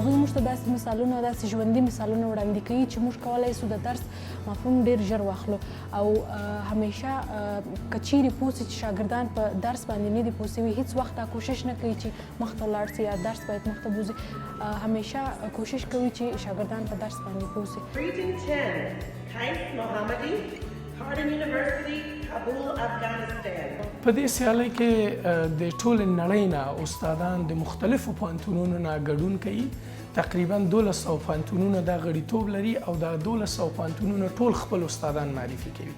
هغوی موږ ته داسې مثالونه داسې ژوندي مثالونه وړاندې کوي چې موږ کولی شو د درس مفهوم ډېر ژر واخلو او همیشه که چیرې پوه سي چې شاګردان په درس باندې نه دي پوه سوي هېڅ وخت دا کوشش نه کوي چې مخته ولاړ سي یا درس باید مخته بوځي همیشه کوشش کوي چې شاګردان په درس باندې پوه سي. Region 10, Kais Mohammadi, Harding University, Kabul, Afghanistan. په دې سیالۍ کې د ټولې نړۍ نه استادان د مختلفو پوهنتونونو نه ګډون کوي. تقریبا 1200 پوهنتونونه دا غړیتوب لري او دا 1200 پوهنتونونه ټول خپل استادان معرفي کوي.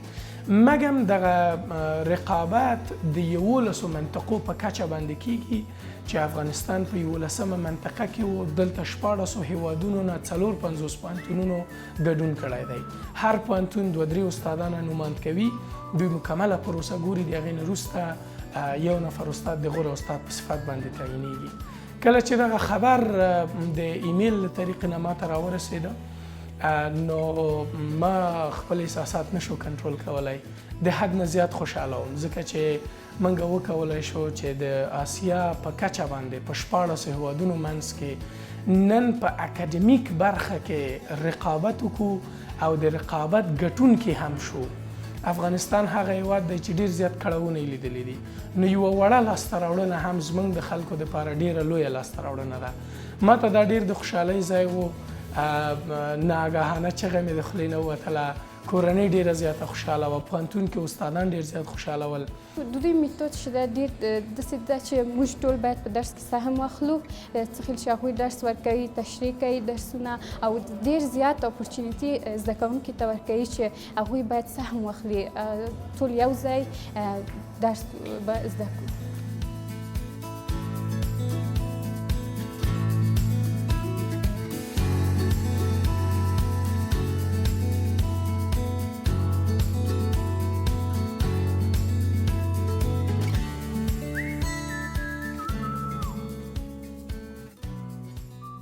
مګم دغه رقابت د 11 منطقو په کچه باندې کیږي چې افغانستان په 11مه منطقه کې و دلته 1400 هیوادونو نه 450 پوهنتونونو ګډون کړی دی. هر پوهنتون 2-3 استادان نوماند کوي. دوی مکمله پروسه ګوري د هغې نه وروسته یو نفر استاد د غوره استاد په صفت باندې تعینیږي. کله چې دغه خبر د ایمیل له طریقې نه ماته راورسېده نو ما خپل احساسات نشو کنټرول کولی. د حد نه زیات خوشحاله وم ځکه چې موږ وکولی شو چې د آسیا په کچه باندې په 14 هیوادونو منځ کې نن په اکاډمیک برخه کې رقابت وکړو او د رقابت ګټونکي هم شو. افغانستان هغه هیواد دی چې ډېر زیات کړاوونه یې لیدلي دي نو یوه وړه لاسته راوړنه هم زموږ د خلکو دپاره ډېره لویه لاسته راوړنه ده. ما ته دا ډېر د خوشحالۍ ځای و. ناګهانه چغه مې د خولې نه ووتله. کورنۍ ډېره زیاته خوشحاله وه. پوهنتون کې استادان ډېر زیات خوشحاله ول. د دوی میتود چې ده ډېر داسې ده چې موږ ټول باید په درس کې سهم واخلو. څه خیل چې هغوی درس ورکوي تشریح کوي درسونه او ډېر زیات اپورچونیټي زده کوونکي ته ورکوي چې هغوی باید سهم واخلي ټول یو ځای درس به زده کړو.